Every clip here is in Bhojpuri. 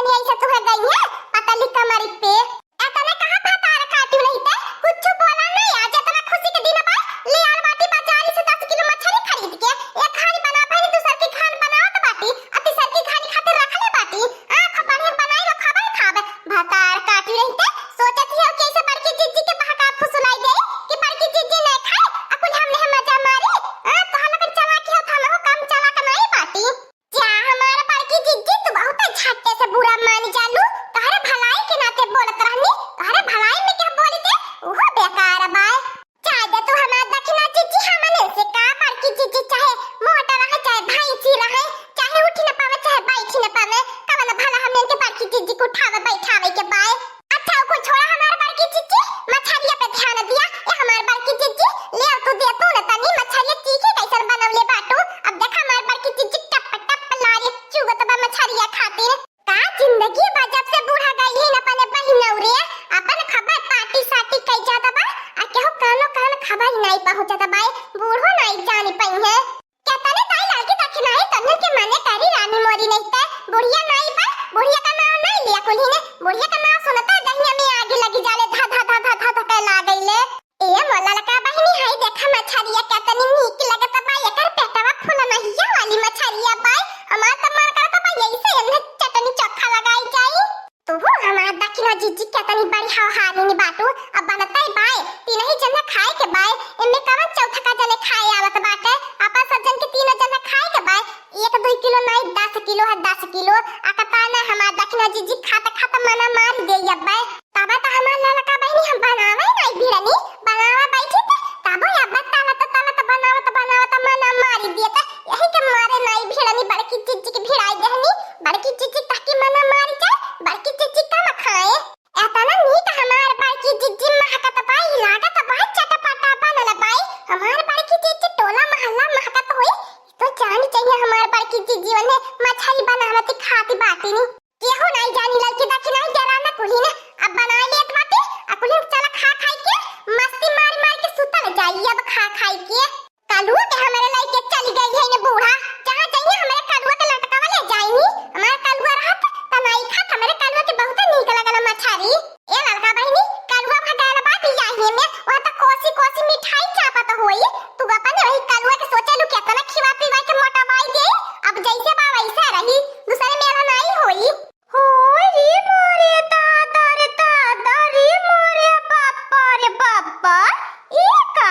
बहनी ऐसा तो है गई है पता लिख कमरी पे एतना कहां भातार काटू नहीं ते कुछ बोला नहीं आज इतना खुशी के दिन बा ले आल बाटी बाजारी से 10 किलो मछली खरीद के एक खानी बना पाई दूसर की खान बनावत बाटी अति सर की खानी खातिर रख ले बाटी आंख बढ़िया बनाई लो खबर खाब भातार काटू नहीं ते सोचत ही कैसे बड़की जीजी के बहका फुसलाई दे कि बड़की जीजी नहीं खाए अकुल हमने मजा मारी तो हलक चला के हम हो काम चला के नहीं बाटी क्या हमारा बड़की जीजी तू बहुत झट्टे से बुरा मान जालू तहरे भलाई के नाते बोलत रहनी तहरे भलाई में क्या बोली दे ओह बेकार बाय चाहे दे तू हमार दक्षिणा जीजी हमने से का बड़की जीजी चाहे मोटा रहे चाहे भैंसी रहे चाहे उठ न पावे चाहे बैठ न पावे कवन भला हमने के बड़की जीजी को उठावे बैठावे के बाय अच्छा को छोड़ा हमार बड़की जीजी मछलिया पे ध्यान दिया ए हमार बड़की जीजी ले तू दे तू न तनी मछलिया तीखे कैसन बनवले बाटू अब देख हमार बड़की जीजी टप टप लारे चुगत बा मछलिया खातिर का जिंदगी बा जब से बूढ़ा गई है न अपने बहिनौरे अपन खबर पार्टी साटी कई जाता बा आ केहू कानो कान खबर नहीं पहुंचता बा बूढ़ो नहीं जानी पई है कहता ने ताई लड़की दक्षिणा है तन्ने के माने तारी रानी मोरी नहीं ते बुढ़िया नहीं बा बुढ़िया का नाम नहीं लिया कुली ने बुढ़िया का नाम सुनता दहिया में आगे लगी जाले धा धा धा धा धा धा ला गईले ए मोला लका बहिनी हाय देखा मछरिया कहतनी नीक लगत बा एकर पेटवा फूल नहिया वाली मछरिया बा हमार त मन करत बा यही से एने चटनी चोखा लगाई जाई तो वो हमार दक्षिणा जीजी कहतनी बड़ी हाहारी नि बाटू अब बनतई बाय तीन ही जने खाए के बाय एमे कवन चौथा का जने खाए आवत बाटे आपा सज्जन के तीन जने खाए के बाय 1-2 किलो नहीं 10 किलो है 10 किलो आकता ना हमार दक्षिणा जीजी खाता खाता मना मार दे अब तबा त हमार ललका बहिनी हम बनावे नहीं भिड़नी बनावा बैठी त तबो या बतावत बनावत मना मारी दे त यही के मारे नहीं भिड़नी बड़की जीजी के भिड़ाई देहनी बड़की जीजी ताकि मना मारी जाए बड़की जीजी का न खाए एतना नीक हमार बड़की जीजी महकत पाई लागत बा चटपटा बनल बाई हमार बड़की जीजी टोला मोहल्ला महकत होई तो जानी चाहिए हमार बड़की जीजी वने मछली बनावत खाती बाटी नी केहू नहीं जानी लड़की दक्षिणा जरा न कुली ने अब बना लेत बाटी अकुली चला खा खाई के मस्ती मार मार के सुतल जाई अब खा खाई के कालू के हमारे लइके चली गई है ने बूढ़ा जहां जाइए हमारे कालुआ के लटकावा ले जाईनी हमारा कालुआ रहत त नहीं खात हमारे कालुआ के बहुत नीक लगल मछरी ए लड़का बहिनी कालुआ भगाल बात याही में वह त कोसी कोसी मिठाई चापत होई तू अपन वही कालुआ के सोचलू के तना खिवा पीवा के मोटावाई दे अब जैसे बा वैसा रही दूसरे मेला नहीं होई हो रे मोरे दादा रे मोरे बाप्पा ई का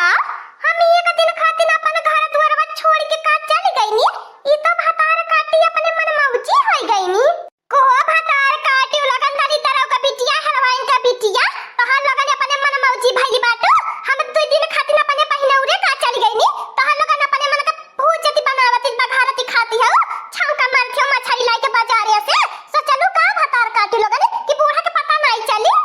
हम एक दिन खातिर अपन घर द्वारवा छोड़ के का चली गईनी ई तो भातार काटी अपने मन मौजी होई गईनी को भातार काटी लगन दादी तरह का बिटिया हलवाइन का बिटिया तहां लगन अपने मन मौजी भइली बाटो हम 2 दिन खातिर अपने बहिनौरे का चली गईनी तहां लगन अपने मन का भूजती बनावती बघारती खाती हो छौका मारती हो मछली लाई के बाजारे से सोचलू का भातार काटी लगन कि बूढ़ा के पता नहीं चली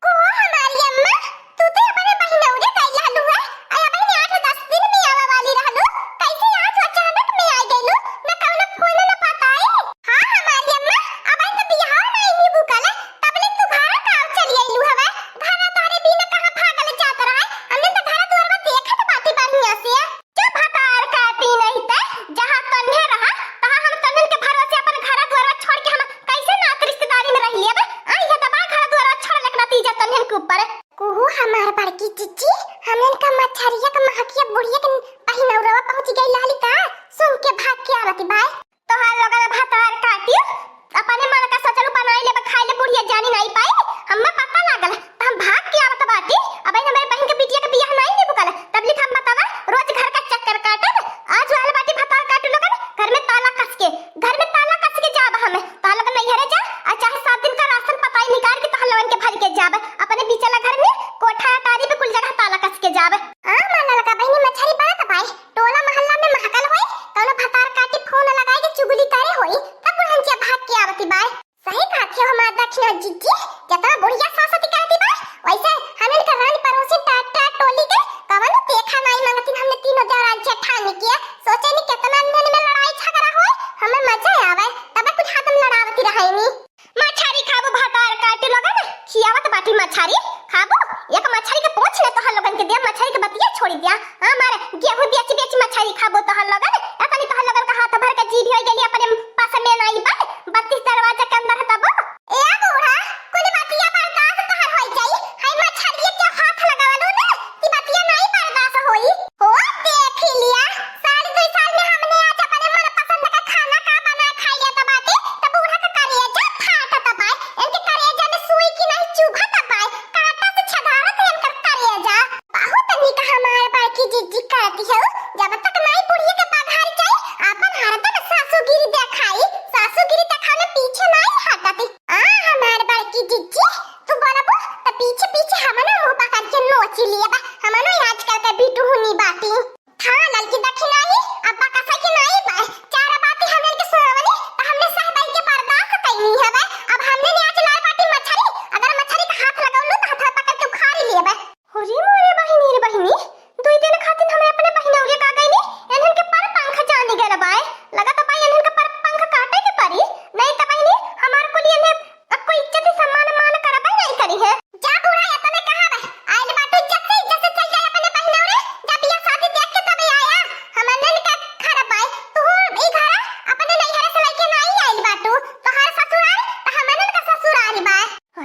को हमारी अम्मा तू तो अपने बहिनौरे कैला लू है आया बहनी 8-10 दिन में आवा वाली रहलू कैसे आज अचानक में आ गईलू न कौनो फोन न पताई हां हमारी अम्मा अब इन बियाह नहीं नीबू कले तबले तू घर का चली आईलू हवे घर तारे बिना कहां भागल जात रहा हमने तो घर द्वार में देखत बाती बढ़िया से जब भातार काटी नहीं ते जहां तन्हे रहा तहां हम तन्हन के भरोसे अपन घर द्वार छोड़ के हम कैसे नात रिश्तेदारी में रह लिए बे आ ये दबा घर द्वार छोड़ लेक नतीजा तन्हन के ऊपर कोहू हमार बड़की जीजी हमन का मछरिया का महकिया बुढ़िया के बहिनौरवा पहुंच गई लाली का सुन के भाग के आवती बाय तोहार लोगन भातार काटी अपने मन का सोचलू बनाई ले खाई ले बुढ़िया जानी नहीं पाई हमें पता लागल त हम भाग के आवत बाटी अब हमारे बहन के बिटिया के बियाह नहीं ने बुकल तब लिख हम बतावा रोज घर का चक्कर काटब आज वाले बाटी भातार काटू लोगन घर में ताला कस के जाब हमें ताला का नहीं हरे जा आ चाहे 7 दिन का राशन पताई निकाल के तहल लोगन के भर के जाब अपने बिचला घर में कोठा कारी पे कुल जगह ताला कस के जाब आ माला लगा बहनी मछली बनत भाई टोला मोहल्ला में महकल होई कौनो भातार काटी फोन लगाई के चुगली करे होई तब बुढ़िया भाग के आवती बाय सही कहती हो हमार दक्षिणा जीजी जता बुढ़िया सासती कहती बाय वैसे हमन का रानी पड़ोसी टाटा टोली के कवन देखा नहीं मांगती हमने तीनों जरा जेठानी किया सोचे नहीं कितना दिन में लड़ाई झगड़ा होई हमें मजा आवे तब कुछ हाथ में लड़ावती रहेनी मछरी खाबो भातार काटी लगन खियावत बाटी मछरी खाबो एक मछरी के पूछ ले तो हल लगन के दे मछरी के बतिया छोड़ी दिया हमारे गेहूं बेच मछरी खाबो तो हल लगन अपनी तो हल लगन का हाथ भर के जीभ हो गेली अपने पास में नहीं पाए 32 दरवाजा के अंदर तब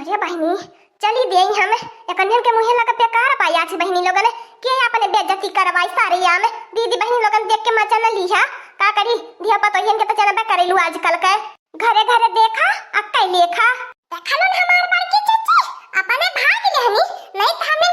अरे बहनी चली दे हम एकनियन के मुहे लगा बेकार पाया छी बहनी लोगन के अपने बेइज्जती करवाई सारे या में दीदी बहनी लोगन देख के मजा न लिहा का करी धिया पतोहियन के त जनबे करेलु आजकल के घरे घरे देखा अक्कै लेखा देखा न हमार बड़की चाची अपने भाग लेहनी नहीं त हमें